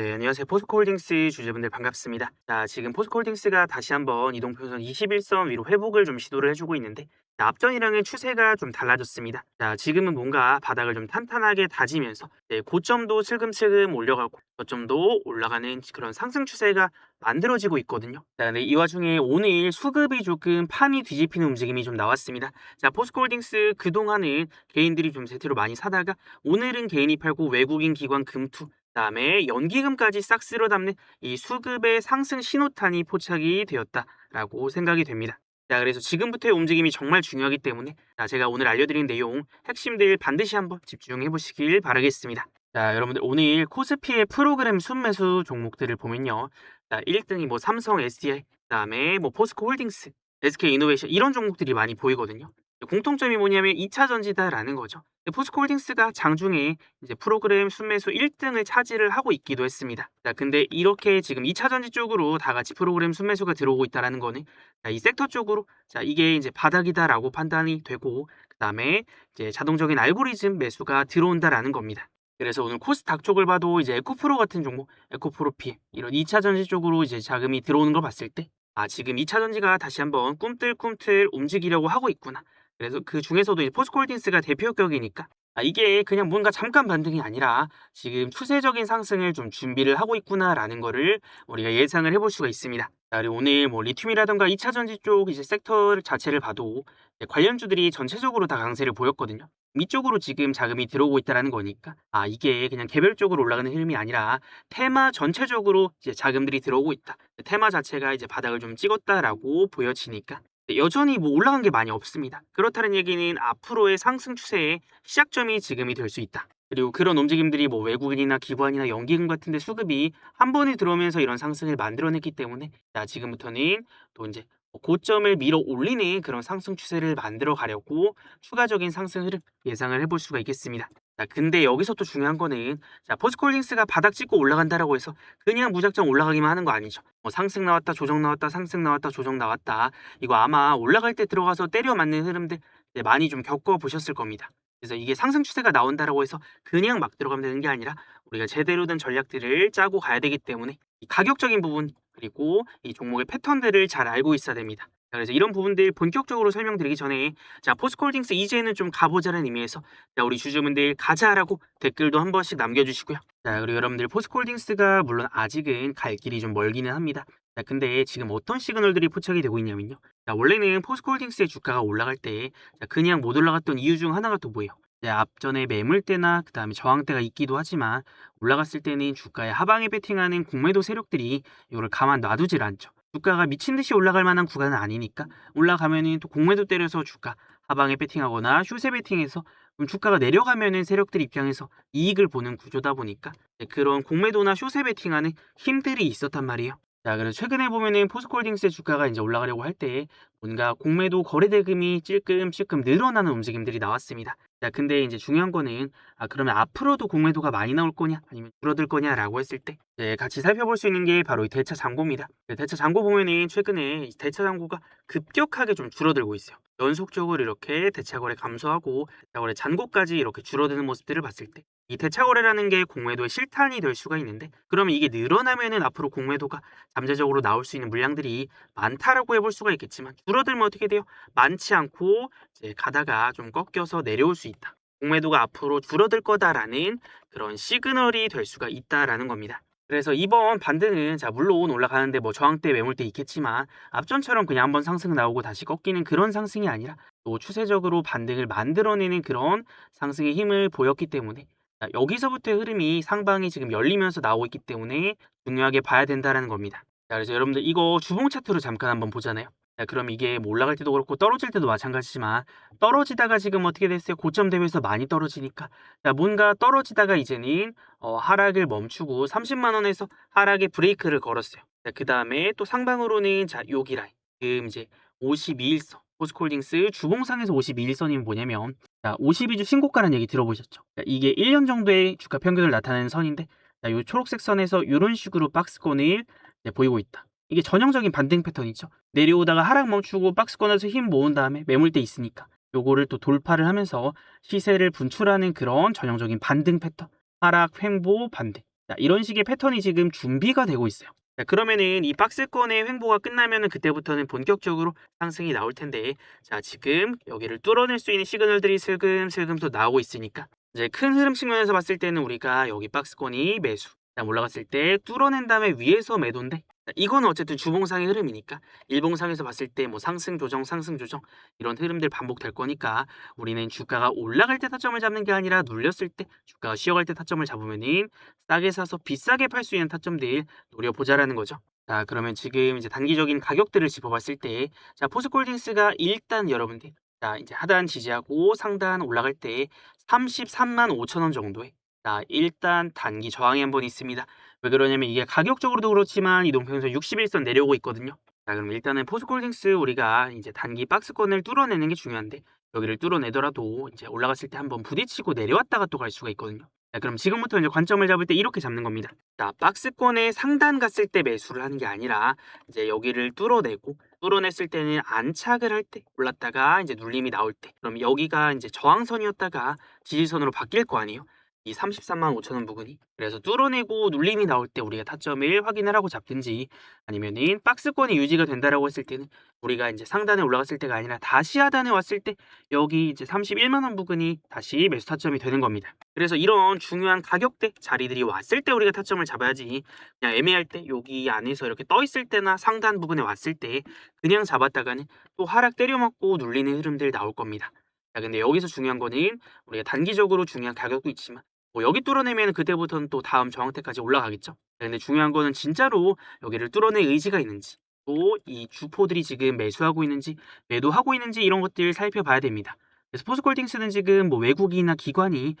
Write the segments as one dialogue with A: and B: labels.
A: 네, 안녕하세요. 포스코홀딩스 주주분들 반갑습니다. 자, 지금 포스코홀딩스가 다시 한번 이동평선 21선 위로 회복을 좀 시도를 해주고 있는데, 자, 앞전이랑은 추세가 좀 달라졌습니다. 자, 지금은 뭔가 바닥을 좀 탄탄하게 다지면서 고점도 슬금슬금 올려가고 저점도 올라가는 그런 상승 추세가 만들어지고 있거든요. 자, 근데 이 와중에 오늘 수급이 조금 판이 뒤집히는 움직임이 좀 나왔습니다. 자, 포스코홀딩스 그동안은 개인들이 좀 세트로 많이 사다가 오늘은 개인이 팔고 외국인 기관 금투 그다음에 연기금까지 싹 쓸어 담는 이 수급의 상승 신호탄이 포착이 되었다라고 생각이 됩니다. 자, 그래서 지금부터의 움직임이 정말 중요하기 때문에 제가 오늘 알려드린 내용 핵심들 반드시 한번 집중해 보시길 바라겠습니다. 자, 여러분들 오늘 코스피의 프로그램 순매수 종목들을 보면요. 자, 1등이 뭐 삼성 SDI, 그다음에 뭐 포스코홀딩스, SK이노베이션 이런 종목들이 많이 보이거든요. 공통점이 뭐냐면 2차 전지다라는 거죠. 포스코홀딩스가 장중에 이제 프로그램 순매수 1등을 차지를 하고 있기도 했습니다. 자, 근데 이렇게 지금 2차 전지 쪽으로 다 같이 프로그램 순매수가 들어오고 있다라는 거는 이 섹터 쪽으로 이게 이제 바닥이다라고 판단이 되고 그다음에 이제 자동적인 알고리즘 매수가 들어온다라는 겁니다. 그래서 오늘 코스닥 쪽을 봐도 이제 에코프로 같은 종목, 에코프로피 이런 2차 전지 쪽으로 이제 자금이 들어오는 걸 봤을 때 지금 2차 전지가 다시 한번 꿈틀꿈틀 움직이려고 하고 있구나. 그래서 그 중에서도 이제 포스코홀딩스가 대표격이니까 이게 그냥 뭔가 잠깐 반등이 아니라 지금 추세적인 상승을 좀 준비를 하고 있구나라는 거를 우리가 예상을 해볼 수가 있습니다. 자, 그리고 오늘 뭐 리튬이라든가 2차 전지 쪽 이제 섹터 자체를 봐도 관련주들이 전체적으로 다 강세를 보였거든요. 이쪽으로 지금 자금이 들어오고 있다라는 거니까 이게 그냥 개별적으로 올라가는 흐름이 아니라 테마 전체적으로 이제 자금들이 들어오고 있다. 테마 자체가 이제 바닥을 좀 찍었다라고 보여지니까 여전히 뭐 올라간 게 많이 없습니다. 그렇다는 얘기는 앞으로의 상승 추세의 시작점이 지금이 될 수 있다. 그리고 그런 움직임들이 뭐 외국인이나 기관이나 연기금 같은 데 수급이 한 번에 들어오면서 이런 상승을 만들어냈기 때문에 지금부터는 또 이제 고점을 밀어 올리는 그런 상승 추세를 만들어 가려고 추가적인 상승 흐름 예상을 해볼 수가 있겠습니다. 자, 근데 여기서 또 중요한 거는 포스코홀딩스가 바닥 찍고 올라간다라고 해서 그냥 무작정 올라가기만 하는 거 아니죠. 뭐 상승 나왔다, 조정 나왔다, 상승 나왔다, 조정 나왔다. 이거 아마 올라갈 때 들어가서 때려 맞는 흐름들 많이 좀 겪어 보셨을 겁니다. 그래서 이게 상승 추세가 나온다라고 해서 그냥 막 들어가면 되는 게 아니라 우리가 제대로 된 전략들을 짜고 가야 되기 때문에 이 가격적인 부분 그리고 이 종목의 패턴들을 잘 알고 있어야 됩니다. 자, 그래서 이런 부분들 본격적으로 설명드리기 전에 포스코홀딩스 이제는 좀 가보자는 의미에서 우리 주주분들 가자라고 댓글도 한 번씩 남겨주시고요. 자, 그리고 여러분들 포스코홀딩스가 물론 아직은 갈 길이 좀 멀기는 합니다. 자, 근데 지금 어떤 시그널들이 포착이 되고 있냐면요. 자, 원래는 포스코홀딩스의 주가가 올라갈 때 그냥 못 올라갔던 이유 중 하나가 또 뭐예요? 앞전에 매물대나 그다음에 저항대가 있기도 하지만 올라갔을 때는 주가의 하방에 베팅하는 공매도 세력들이 이걸 가만 놔두질 않죠. 주가가 미친 듯이 올라갈 만한 구간은 아니니까 올라가면은 또 공매도 때려서 주가 하방에 베팅하거나 슈세 베팅해서 주가가 내려가면은 세력들 입장에서 이익을 보는 구조다 보니까 그런 공매도나 슈세 베팅하는 힘들이 있었단 말이에요. 자, 그래서 최근에 보면은 포스코홀딩스의 주가가 이제 올라가려고 할 때 뭔가 공매도 거래 대금이 찔끔찔끔 늘어나는 움직임들이 나왔습니다. 자, 근데 이제 중요한 거는 그러면 앞으로도 공매도가 많이 나올 거냐 아니면 줄어들 거냐라고 했을 때 같이 살펴볼 수 있는 게 바로 이 대차 잔고입니다. 대차 잔고 보면은 최근에 이 대차 잔고가 급격하게 좀 줄어들고 있어요. 연속적으로 이렇게 대차 거래 감소하고 대차 거래 잔고까지 이렇게 줄어드는 모습들을 봤을 때 이 대차 거래라는 게 공매도의 실탄이 될 수가 있는데 그러면 이게 늘어나면은 앞으로 공매도가 잠재적으로 나올 수 있는 물량들이 많다라고 해볼 수가 있겠지만 줄어들면 어떻게 돼요? 많지 않고 이제 가다가 좀 꺾여서 내려올 수 있다. 공매도가 앞으로 줄어들 거다라는 그런 시그널이 될 수가 있다라는 겁니다. 그래서 이번 반등은 물론 올라가는데 뭐 저항대 매물대 있겠지만 앞전처럼 그냥 한번 상승 나오고 다시 꺾이는 그런 상승이 아니라 또 추세적으로 반등을 만들어내는 그런 상승의 힘을 보였기 때문에 여기서부터의 흐름이 상방이 지금 열리면서 나오고 있기 때문에 중요하게 봐야 된다라는 겁니다. 자, 그래서 여러분들 이거 주봉 차트로 잠깐 한번 보잖아요. 자, 그럼 이게 뭐 올라갈 때도 그렇고 떨어질 때도 마찬가지지만 떨어지다가 지금 어떻게 됐어요? 고점 대비해서 많이 떨어지니까 뭔가 떨어지다가 이제는 하락을 멈추고 30만 원에서 하락의 브레이크를 걸었어요. 자, 그 다음에 또 상방으로는 여기 라인 지금 이제 52일선 포스코홀딩스 주봉상에서 52일선이면 뭐냐면 52주 신고가라는 얘기 들어보셨죠? 자, 이게 1년 정도의 주가 평균을 나타내는 선인데 이 초록색 선에서 이런 식으로 박스권을 보이고 있다. 이게 전형적인 반등 패턴이죠. 내려오다가 하락 멈추고 박스권에서 힘 모은 다음에 매물대 있으니까 요거를 또 돌파를 하면서 시세를 분출하는 그런 전형적인 반등 패턴. 하락, 횡보, 반등. 자, 이런 식의 패턴이 지금 준비가 되고 있어요. 자, 그러면은 이 박스권의 횡보가 끝나면은 그때부터는 본격적으로 상승이 나올 텐데, 자, 지금 여기를 뚫어낼 수 있는 시그널들이 슬금슬금 또 나오고 있으니까 이제 큰 흐름 측면에서 봤을 때는 우리가 여기 박스권이 매수, 그다음 올라갔을 때 뚫어낸 다음에 위에서 매도인데, 자, 이거는 어쨌든 주봉상의 흐름이니까 일봉상에서 봤을 때 뭐 상승 조정, 상승 조정 이런 흐름들 반복될 거니까 우리는 주가가 올라갈 때 타점을 잡는 게 아니라 눌렸을 때 주가가 쉬어갈 때 타점을 잡으면은 싸게 사서 비싸게 팔 수 있는 타점들 노려보자라는 거죠. 자, 그러면 지금 이제 단기적인 가격들을 짚어봤을 때, 자, 포스코홀딩스가 일단 여러분들, 자, 이제 하단 지지하고 상단 올라갈 때 33만 5천 원 정도에, 자, 일단 단기 저항이 한번 있습니다. 왜 그러냐면 이게 가격적으로도 그렇지만 이동평균선 61선 내려오고 있거든요. 자, 그럼 일단은 포스코홀딩스 우리가 이제 단기 박스권을 뚫어내는 게 중요한데, 여기를 뚫어내더라도 이제 올라갔을 때 한번 부딪히고 내려왔다가 또 갈 수가 있거든요. 자, 그럼 지금부터 이제 관점을 잡을 때 이렇게 잡는 겁니다. 자, 박스권에 상단 갔을 때 매수를 하는 게 아니라 이제 여기를 뚫어내고, 뚫어냈을 때는 안착을 할 때 올랐다가 이제 눌림이 나올 때, 그럼 여기가 이제 저항선이었다가 지지선으로 바뀔 거 아니에요. 이 33만 5천 원 부근이, 그래서 뚫어내고 눌림이 나올 때 우리가 타점을 확인을 하고 잡든지, 아니면은 박스권이 유지가 된다라고 했을 때는 우리가 이제 상단에 올라갔을 때가 아니라 다시 하단에 왔을 때 여기 이제 31만 원 부근이 다시 매수 타점이 되는 겁니다. 그래서 이런 중요한 가격대 자리들이 왔을 때 우리가 타점을 잡아야지, 그냥 애매할 때 여기 안에서 이렇게 떠 있을 때나 상단 부분에 왔을 때 그냥 잡았다가는 또 하락 때려맞고 눌리는 흐름들 나올 겁니다. 자, 근데 여기서 중요한 거는 우리가 단기적으로 중요한 가격도 있지만 뭐 여기 뚫어내면 그때부터는 또 다음 저항대까지 올라가겠죠. 자, 근데 중요한 거는 진짜로 여기를 뚫어낼 의지가 있는지, 또 이 주포들이 지금 매수하고 있는지 매도하고 있는지 이런 것들 살펴봐야 됩니다. 그래서 포스코홀딩스는 지금 뭐 외국이나 기관이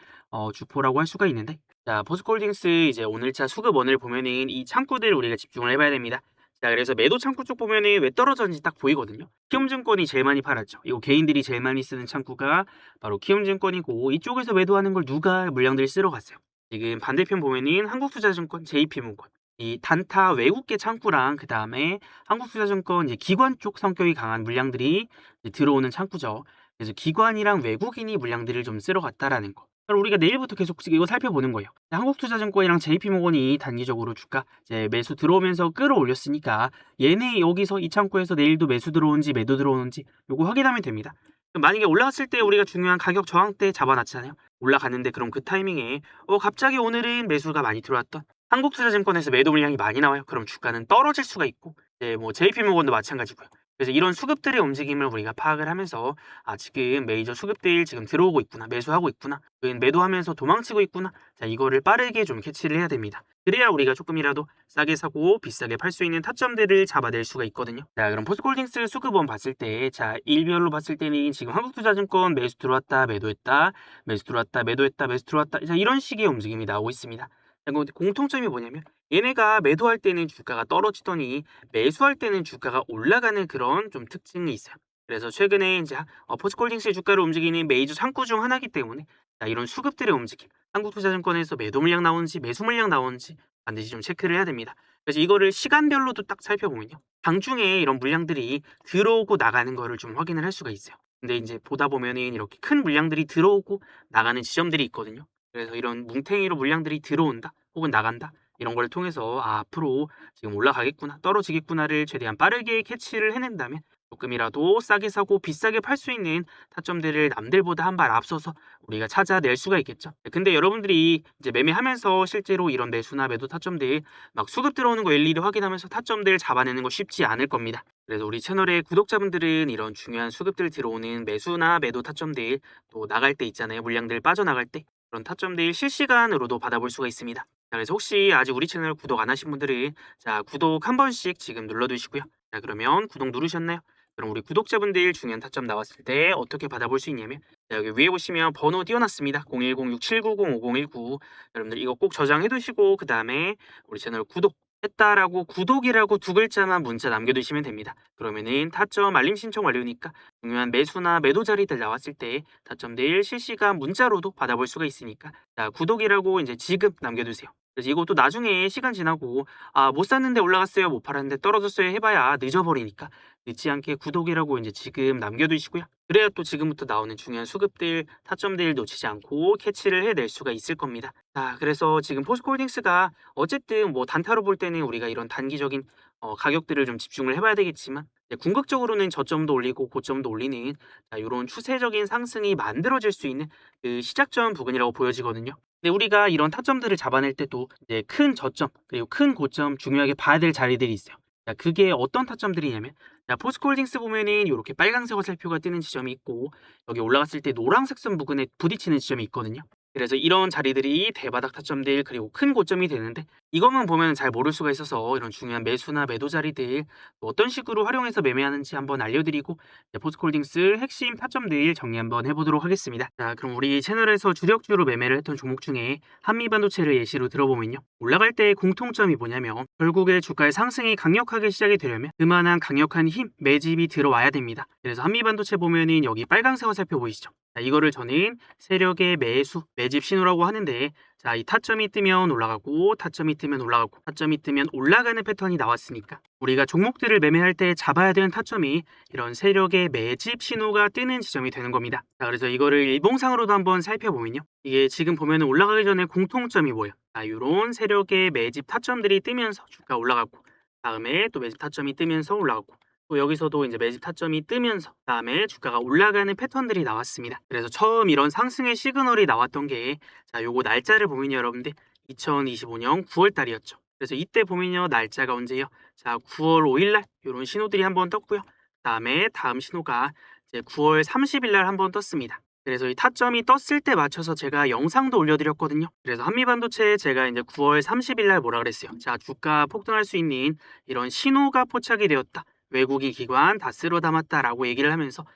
A: 주포라고 할 수가 있는데, 자, 포스코홀딩스 이제 오늘자 수급원을 보면은 이 창구들 우리가 집중을 해봐야 됩니다. 자, 그래서 매도 창구 쪽 보면은 왜 떨어졌는지 딱 보이거든요. 키움증권이 제일 많이 팔았죠. 이거 개인들이 제일 많이 쓰는 창구가 바로 키움증권이고, 이쪽에서 매도하는 걸 누가 물량들 쓰러 갔어요. 지금 반대편 보면은 한국투자증권, JP모건, 이 단타 외국계 창구랑 그 다음에 한국투자증권 이제 기관 쪽 성격이 강한 물량들이 이제 들어오는 창구죠. 그래서 기관이랑 외국인이 물량들을 좀 쓸어 갔다라는 거. 그럼 우리가 내일부터 계속 이거 살펴보는 거예요. 한국투자증권이랑 JP모건이 단기적으로 주가 이제 매수 들어오면서 끌어올렸으니까 얘네 여기서 이 창구에서 내일도 매수 들어오는지 매도 들어오는지 요거 확인하면 됩니다. 그럼 만약에 올라갔을 때 우리가 중요한 가격 저항대 잡아놨잖아요. 올라갔는데 그럼 그 타이밍에 갑자기 오늘은 매수가 많이 들어왔던 한국투자증권에서 매도 물량이 많이 나와요. 그럼 주가는 떨어질 수가 있고, 이제 뭐 JP모건도 마찬가지고요. 그래서 이런 수급들의 움직임을 우리가 파악을 하면서 지금 메이저 수급들 지금 들어오고 있구나, 매수하고 있구나, 매도하면서 도망치고 있구나. 자, 이거를 빠르게 좀 캐치를 해야 됩니다. 그래야 우리가 조금이라도 싸게 사고 비싸게 팔 수 있는 타점들을 잡아낼 수가 있거든요. 자, 그럼 포스코홀딩스 수급원 봤을 때, 자, 일별로 봤을 때는 지금 한국투자증권 매수 들어왔다, 매도했다, 매수 들어왔다, 매도했다, 매수 들어왔다. 자, 이런 식의 움직임이 나오고 있습니다. 자, 근데 공통점이 뭐냐면 얘네가 매도할 때는 주가가 떨어지더니 매수할 때는 주가가 올라가는 그런 좀 특징이 있어요. 그래서 최근에 이제 포스코홀딩스의 주가를 움직이는 메이저 창구 중 하나이기 때문에, 자, 이런 수급들의 움직임, 한국투자증권에서 매도 물량 나오는지 매수 물량 나오는지 반드시 좀 체크를 해야 됩니다. 그래서 이거를 시간별로도 딱 살펴보면요, 장중에 이런 물량들이 들어오고 나가는 거를 좀 확인을 할 수가 있어요. 근데 이제 보다 보면은 이렇게 큰 물량들이 들어오고 나가는 지점들이 있거든요. 그래서 이런 뭉탱이로 물량들이 들어온다 혹은 나간다 이런 걸 통해서 앞으로 지금 올라가겠구나, 떨어지겠구나를 최대한 빠르게 캐치를 해낸다면 조금이라도 싸게 사고 비싸게 팔 수 있는 타점들을 남들보다 한 발 앞서서 우리가 찾아낼 수가 있겠죠. 근데 여러분들이 이제 매매하면서 실제로 이런 매수나 매도 타점들 막 수급 들어오는 거 일일이 확인하면서 타점들 잡아내는 거 쉽지 않을 겁니다. 그래서 우리 채널의 구독자분들은 이런 중요한 수급들 들어오는 매수나 매도 타점들, 또 나갈 때 있잖아요, 물량들 빠져나갈 때 그런 타점들 실시간으로도 받아볼 수가 있습니다. 자, 그래서 혹시 아직 우리 채널 구독 안 하신 분들은, 자, 구독 한 번씩 지금 눌러두시고요. 자, 그러면 구독 누르셨나요? 그럼 우리 구독자분들 중요한 타점 나왔을 때 어떻게 받아볼 수 있냐면, 자, 여기 위에 보시면 번호 띄워놨습니다. 010-6790-5019. 여러분들 이거 꼭 저장해 두시고 그 다음에 우리 채널 구독 했다라고 구독이라고 두 글자만 문자 남겨두시면 됩니다. 그러면은 타점 알림 신청 완료니까 중요한 매수나 매도 자리들 나왔을 때 타점 내일 실시간 문자로도 받아볼 수가 있으니까, 자, 구독이라고 이제 지금 남겨두세요. 그래서 이것도 나중에 시간 지나고 못 샀는데 올라갔어요, 못 팔았는데 떨어졌어요 해봐야 늦어버리니까 늦지 않게 구독이라고 이제 지금 남겨두시고요. 그래야 또 지금부터 나오는 중요한 수급들, 타점들 놓치지 않고 캐치를 해낼 수가 있을 겁니다. 자, 그래서 지금 포스코홀딩스가 어쨌든 뭐 단타로 볼 때는 우리가 이런 단기적인 가격들을 좀 집중을 해봐야 되겠지만 궁극적으로는 저점도 올리고 고점도 올리는 이런 추세적인 상승이 만들어질 수 있는 그 시작점 부분이라고 보여지거든요. 근데 우리가 이런 타점들을 잡아낼 때도 이제 큰 저점 그리고 큰 고점 중요하게 봐야 될 자리들이 있어요. 자, 그게 어떤 타점들이냐면 포스코홀딩스 보면은 이렇게 빨간색 화살표가 뜨는 지점이 있고 여기 올라갔을 때 노란색 선 부근에 부딪히는 지점이 있거든요. 그래서 이런 자리들이 대바닥 타점들 그리고 큰 고점이 되는데 이것만 보면 잘 모를 수가 있어서 이런 중요한 매수나 매도 자리들 어떤 식으로 활용해서 매매하는지 한번 알려드리고 포스코홀딩스 핵심 타점들 정리 한번 해보도록 하겠습니다. 자, 그럼 우리 채널에서 주력주로 매매를 했던 종목 중에 한미반도체를 예시로 들어보면요. 올라갈 때의 공통점이 뭐냐면 결국에 주가의 상승이 강력하게 시작이 되려면 그만한 강력한 힘, 매집이 들어와야 됩니다. 그래서 한미반도체 보면은 여기 빨간색 화살표 보이시죠? 자, 이거를 저는 세력의 매수, 매집 신호라고 하는데 자, 이 타점이 뜨면 올라가고 타점이 뜨면 올라가고 타점이 뜨면 올라가는 패턴이 나왔으니까 우리가 종목들을 매매할 때 잡아야 되는 타점이 이런 세력의 매집 신호가 뜨는 지점이 되는 겁니다. 자, 그래서 이거를 일봉상으로도 한번 살펴보면요. 이게 지금 보면 올라가기 전에 공통점이 뭐예요? 자, 이런 세력의 매집 타점들이 뜨면서 주가 올라가고 다음에 또 매집 타점이 뜨면서 올라가고 또 여기서도 이제 매집 타점이 뜨면서 다음에 주가가 올라가는 패턴들이 나왔습니다. 그래서 처음 이런 상승의 시그널이 나왔던 게 자, 요거 날짜를 보면 여러분들 2025년 9월 달이었죠. 그래서 이때 보면요. 날짜가 언제요? 자, 9월 5일 날 이런 신호들이 한번 떴고요. 그다음에 다음 신호가 이제 9월 30일 날 한번 떴습니다. 그래서 이 타점이 떴을 때 맞춰서 제가 영상도 올려드렸거든요. 그래서 한미반도체 제가 이제 9월 30일 날 뭐라 그랬어요? 자, 주가 폭등할 수 있는 이런 신호가 포착이 되었다. 외국인 기관 다 쓸어 담았다라고 얘기를 하면서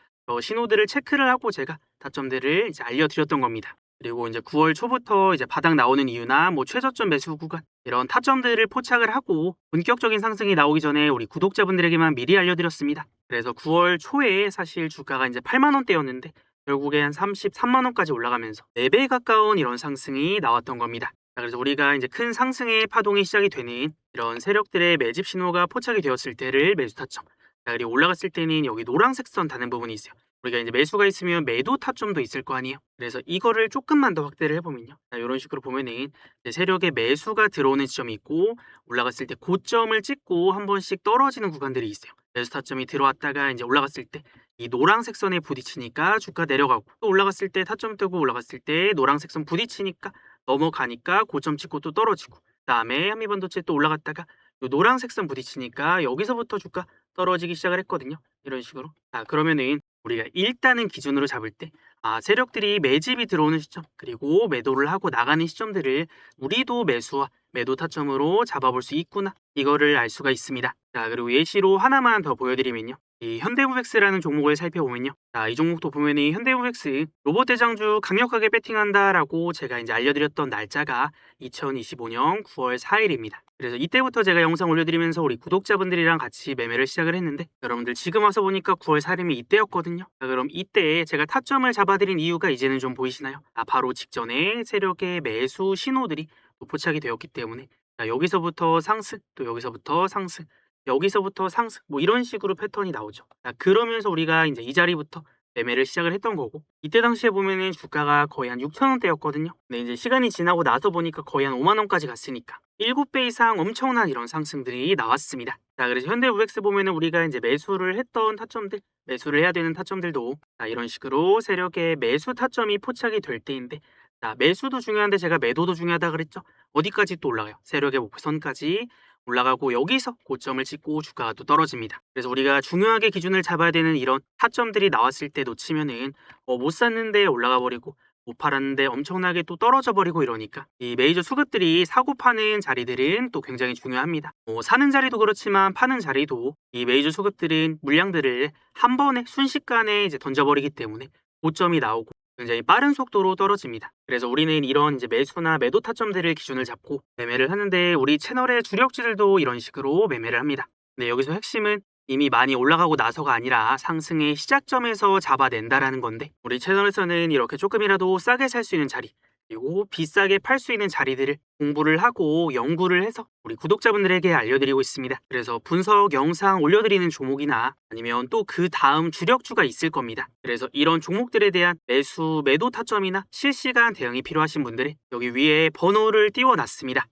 A: 신호들을 체크를 하고 제가 타점들을 이제 알려드렸던 겁니다. 그리고 이제 9월 초부터 이제 바닥 나오는 이유나 뭐 최저점 매수 구간 이런 타점들을 포착을 하고 본격적인 상승이 나오기 전에 우리 구독자분들에게만 미리 알려드렸습니다. 그래서 9월 초에 사실 주가가 이제 8만 원대였는데 결국에 한 33만 원까지 올라가면서 4배 가까운 이런 상승이 나왔던 겁니다. 자, 그래서 우리가 이제 큰 상승의 파동이 시작이 되는 이런 세력들의 매집 신호가 포착이 되었을 때를 매수 타점. 자, 그리고 올라갔을 때는 여기 노란색 선 다는 부분이 있어요. 우리가 이제 매수가 있으면 매도 타점도 있을 거 아니에요. 그래서 이거를 조금만 더 확대를 해보면요. 자, 이런 식으로 보면은 이제 세력의 매수가 들어오는 지점이 있고 올라갔을 때 고점을 찍고 한 번씩 떨어지는 구간들이 있어요. 매수 타점이 들어왔다가 이제 올라갔을 때 이 노란색 선에 부딪히니까 주가 내려가고 또 올라갔을 때 타점 뜨고 올라갔을 때 노란색 선 부딪히니까 넘어가니까 고점 찍고 또 떨어지고 그다음에 한미반도체 또 올라갔다가 요 노란색 선 부딪히니까 여기서부터 주가 떨어지기 시작을 했거든요. 이런 식으로. 자, 그러면은 우리가 일단은 기준으로 잡을 때 세력들이 매집이 들어오는 시점 그리고 매도를 하고 나가는 시점들을 우리도 매수와 매도 타점으로 잡아볼 수 있구나 이거를 알 수가 있습니다. 자, 그리고 예시로 하나만 더 보여드리면요. 이 현대무백스라는 종목을 살펴보면요. 자, 이 종목도 보면 이 현대무백스 로봇 대장주 강력하게 배팅한다라고 제가 이제 알려드렸던 날짜가 2025년 9월 4일입니다. 그래서 이때부터 제가 영상 올려드리면서 우리 구독자분들이랑 같이 매매를 시작을 했는데 여러분들 지금 와서 보니까 9월 4일이면 이때였거든요. 자, 그럼 이때 제가 타점을 잡아드린 이유가 이제는 좀 보이시나요? 바로 직전에 세력의 매수 신호들이 또 포착이 되었기 때문에 자, 여기서부터 상승 또 여기서부터 상승 여기서부터 상승 뭐 이런 식으로 패턴이 나오죠. 자, 그러면서 우리가 이제 이 자리부터 매매를 시작을 했던 거고 이때 당시에 보면은 주가가 거의 한 6천 원대였거든요. 근데 이제 시간이 지나고 나서 보니까 거의 한 5만 원까지 갔으니까 7배 이상 엄청난 이런 상승들이 나왔습니다. 자, 그래서 현대무백스 보면은 우리가 이제 매수를 했던 타점들 매수를 해야 되는 타점들도 자, 이런 식으로 세력의 매수 타점이 포착이 될 때인데 자, 매수도 중요한데 제가 매도도 중요하다 그랬죠. 어디까지 또 올라가요? 세력의 목표선까지 올라가고 여기서 고점을 찍고 주가가 또 떨어집니다. 그래서 우리가 중요하게 기준을 잡아야 되는 이런 타점들이 나왔을 때 놓치면은 못 샀는데 올라가 버리고 못 팔았는데 엄청나게 또 떨어져 버리고 이러니까 이 메이저 수급들이 사고 파는 자리들은 또 굉장히 중요합니다. 사는 자리도 그렇지만 파는 자리도 이 메이저 수급들은 물량들을 한 번에 순식간에 이제 던져버리기 때문에 고점이 나오고 굉장히 빠른 속도로 떨어집니다. 그래서 우리는 이런 이제 매수나 매도 타점들을 기준을 잡고 매매를 하는데 우리 채널의 주력주들도 이런 식으로 매매를 합니다. 근데 여기서 핵심은 이미 많이 올라가고 나서가 아니라 상승의 시작점에서 잡아낸다라는 건데 우리 채널에서는 이렇게 조금이라도 싸게 살 수 있는 자리 그리고 비싸게 팔 수 있는 자리들을 공부를 하고 연구를 해서 우리 구독자분들에게 알려드리고 있습니다. 그래서 분석 영상 올려드리는 종목이나 아니면 또 그 다음 주력주가 있을 겁니다. 그래서 이런 종목들에 대한 매수, 매도 타점이나 실시간 대응이 필요하신 분들은 여기 위에 번호를 띄워놨습니다.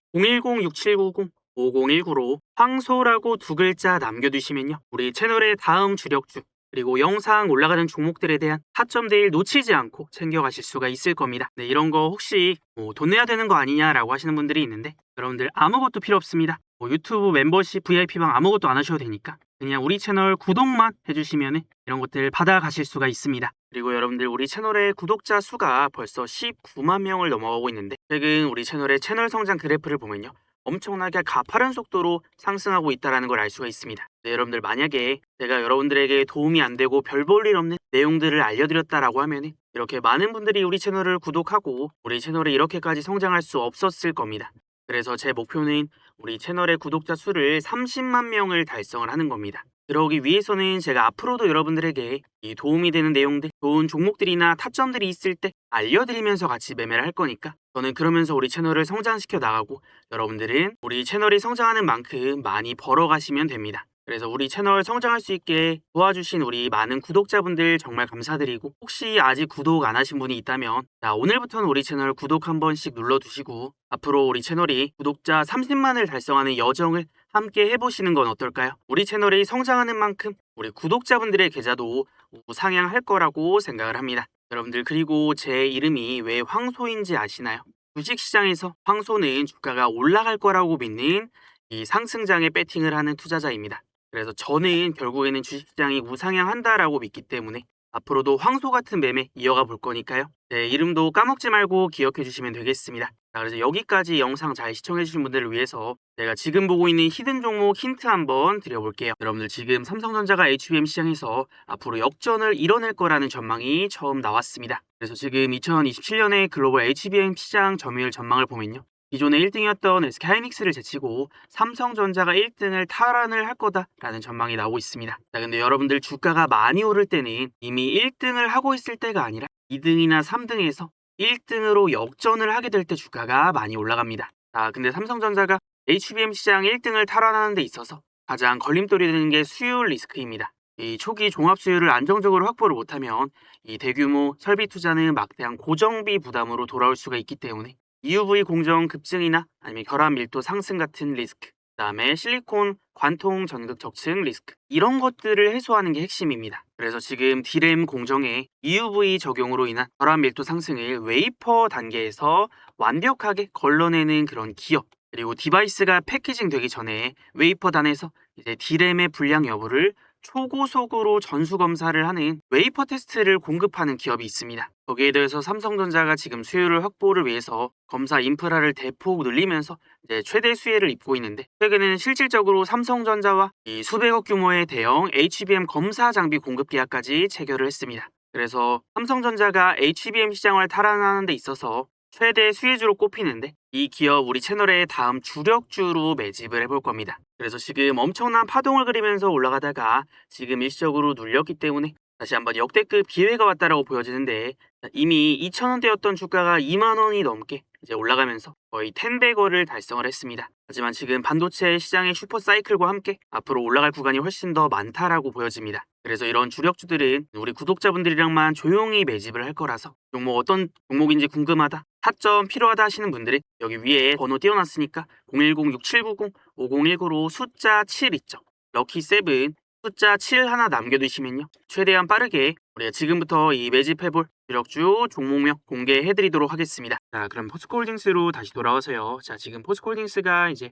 A: 010-6790-5019로 황소라고 두 글자 남겨두시면요. 우리 채널의 다음 주력주 그리고 영상 올라가는 종목들에 대한 타점 대일 놓치지 않고 챙겨가실 수가 있을 겁니다. 네, 이런 거 혹시 돈 내야 되는 거 아니냐라고 하시는 분들이 있는데 여러분들 아무것도 필요 없습니다. 유튜브 멤버십 VIP방 아무것도 안 하셔도 되니까 그냥 우리 채널 구독만 해주시면 이런 것들 받아가실 수가 있습니다. 그리고 여러분들 우리 채널의 구독자 수가 벌써 19만 명을 넘어가고 있는데 최근 우리 채널의 채널 성장 그래프를 보면요. 엄청나게 가파른 속도로 상승하고 있다는 걸 알 수가 있습니다. 네, 여러분들 만약에 제가 여러분들에게 도움이 안 되고 별 볼 일 없는 내용들을 알려드렸다라고 하면 이렇게 많은 분들이 우리 채널을 구독하고 우리 채널이 이렇게까지 성장할 수 없었을 겁니다. 그래서 제 목표는 우리 채널의 구독자 수를 30만 명을 달성을 하는 겁니다. 그러기 위해서는 제가 앞으로도 여러분들에게 이 도움이 되는 내용들, 좋은 종목들이나 타점들이 있을 때 알려드리면서 같이 매매를 할 거니까 저는 그러면서 우리 채널을 성장시켜 나가고 여러분들은 우리 채널이 성장하는 만큼 많이 벌어가시면 됩니다. 그래서 우리 채널 성장할 수 있게 도와주신 우리 많은 구독자분들 정말 감사드리고 혹시 아직 구독 안 하신 분이 있다면 자, 오늘부터는 우리 채널 구독 한 번씩 눌러두시고 앞으로 우리 채널이 구독자 30만을 달성하는 여정을 함께 해보시는 건 어떨까요? 우리 채널이 성장하는 만큼 우리 구독자분들의 계좌도 우상향할 거라고 생각을 합니다. 여러분들 그리고 제 이름이 왜 황소인지 아시나요? 주식시장에서 황소는 주가가 올라갈 거라고 믿는 이 상승장에 배팅을 하는 투자자입니다. 그래서 저는 결국에는 주식시장이 우상향한다라고 믿기 때문에 앞으로도 황소 같은 매매 이어가 볼 거니까요. 제 이름도 까먹지 말고 기억해 주시면 되겠습니다. 자, 그래서 여기까지 영상 잘 시청해 주신 분들을 위해서 제가 지금 보고 있는 히든 종목 힌트 한번 드려볼게요. 여러분들 지금 삼성전자가 HBM 시장에서 앞으로 역전을 이뤄낼 거라는 전망이 처음 나왔습니다. 그래서 지금 2027년에 글로벌 HBM 시장 점유율 전망을 보면요. 기존에 1등이었던 SK하이닉스를 제치고 삼성전자가 1등을 탈환을 할 거다라는 전망이 나오고 있습니다. 자, 근데 여러분들 주가가 많이 오를 때는 이미 1등을 하고 있을 때가 아니라 2등이나 3등에서 1등으로 역전을 하게 될 때 주가가 많이 올라갑니다. 자, 근데 삼성전자가 HBM 시장 1등을 탈환하는 데 있어서 가장 걸림돌이 되는 게 수율 리스크입니다. 이 초기 종합 수율을 안정적으로 확보를 못하면 이 대규모 설비 투자는 막대한 고정비 부담으로 돌아올 수가 있기 때문에 EUV 공정 급증이나 아니면 결합 밀도 상승 같은 리스크, 그다음에 실리콘 관통 전극 적층 리스크 이런 것들을 해소하는 게 핵심입니다. 그래서 지금 D램 공정에 EUV 적용으로 인한 결합 밀도 상승을 웨이퍼 단계에서 완벽하게 걸러내는 그런 기업 그리고 디바이스가 패키징 되기 전에 웨이퍼 단에서 이제 D램의 불량 여부를 초고속으로 전수 검사를 하는 웨이퍼 테스트를 공급하는 기업이 있습니다. 거기에 대해서 삼성전자가 지금 수요를 확보를 위해서 검사 인프라를 대폭 늘리면서 이제 최대 수혜를 입고 있는데 최근에는 실질적으로 삼성전자와 이 수백억 규모의 대형 HBM 검사 장비 공급 계약까지 체결을 했습니다. 그래서 삼성전자가 HBM 시장을 탈환하는 데 있어서 최대 수혜주로 꼽히는데 이 기업 우리 채널의 다음 주력주로 매집을 해볼 겁니다. 그래서 지금 엄청난 파동을 그리면서 올라가다가 지금 일시적으로 눌렸기 때문에 다시 한번 역대급 기회가 왔다라고 보여지는데 이미 2,000원대였던 주가가 2만 원이 넘게 이제 올라가면서 거의 10배거를 달성을 했습니다. 하지만 지금 반도체 시장의 슈퍼 사이클과 함께 앞으로 올라갈 구간이 훨씬 더 많다라고 보여집니다. 그래서 이런 주력주들은 우리 구독자분들이랑만 조용히 매집을 할 거라서 종목 어떤 종목인지 궁금하다, 타점 필요하다 하시는 분들은 여기 위에 번호 띄워놨으니까 010-6790-5019로 숫자 7 있죠. 럭키 7 숫자 7 하나 남겨두시면요. 최대한 빠르게 우리가 지금부터 이 매집해볼 주력주 종목명 공개해드리도록 하겠습니다. 자, 그럼 포스코홀딩스로 다시 돌아와서요. 자, 지금 포스코홀딩스가 이제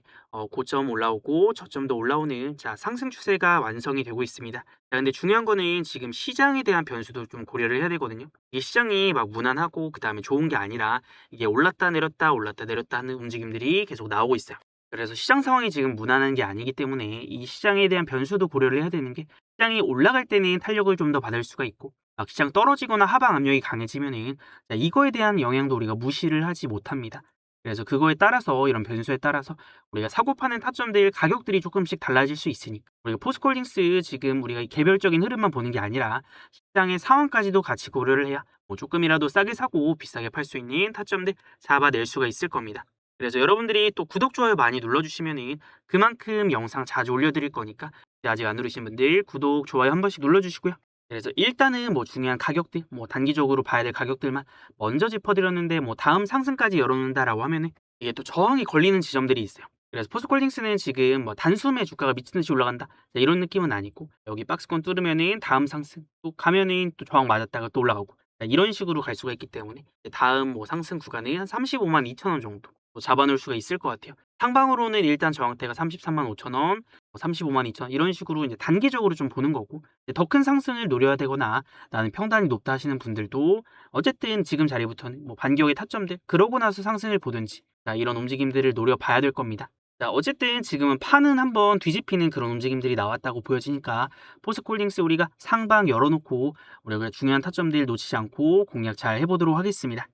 A: 고점 올라오고 저점도 올라오는 자 상승 추세가 완성이 되고 있습니다. 자, 근데 중요한 거는 지금 시장에 대한 변수도 좀 고려를 해야 되거든요. 이 시장이 막 무난하고 그 다음에 좋은 게 아니라 이게 올랐다 내렸다 올랐다 내렸다 하는 움직임들이 계속 나오고 있어요. 그래서 시장 상황이 지금 무난한 게 아니기 때문에 이 시장에 대한 변수도 고려를 해야 되는 게 시장이 올라갈 때는 탄력을 좀 더 받을 수가 있고 막 시장 떨어지거나 하방 압력이 강해지면은 자, 이거에 대한 영향도 우리가 무시를 하지 못합니다. 그래서 그거에 따라서 이런 변수에 따라서 우리가 사고 파는 타점들 가격들이 조금씩 달라질 수 있으니까 우리가 포스코홀딩스 지금 우리가 이 개별적인 흐름만 보는 게 아니라 시장의 상황까지도 같이 고려를 해야 뭐 조금이라도 싸게 사고 비싸게 팔 수 있는 타점들 잡아낼 수가 있을 겁니다. 그래서 여러분들이 또 구독, 좋아요 많이 눌러주시면은 그만큼 영상 자주 올려드릴 거니까 아직 안 누르신 분들 구독, 좋아요 한 번씩 눌러주시고요. 그래서 일단은 뭐 중요한 가격들, 뭐 단기적으로 봐야 될 가격들만 먼저 짚어드렸는데 뭐 다음 상승까지 열어놓는다라고 하면은 이게 또 저항이 걸리는 지점들이 있어요. 그래서 포스코홀딩스는 지금 뭐 단숨에 주가가 미친 듯이 올라간다 자, 이런 느낌은 아니고 여기 박스권 뚫으면은 다음 상승 또 가면은 또 저항 맞았다가 또 올라가고 자, 이런 식으로 갈 수가 있기 때문에 다음 뭐 상승 구간은 한 35만 2천 원 정도 잡아놓을 수가 있을 것 같아요. 상방으로는 일단 저항대가 33만 5천 원, 35만 2천 원 이런 식으로 이제 단기적으로 좀 보는 거고 더 큰 상승을 노려야 되거나 나는 평단이 높다 하시는 분들도 어쨌든 지금 자리부터는 뭐 반격의 타점들 그러고 나서 상승을 보든지 자, 이런 움직임들을 노려봐야 될 겁니다. 자, 어쨌든 지금은 판은 한번 뒤집히는 그런 움직임들이 나왔다고 보여지니까 포스코홀딩스 우리가 상방 열어놓고 우리가 중요한 타점들 놓치지 않고 공략 잘 해보도록 하겠습니다.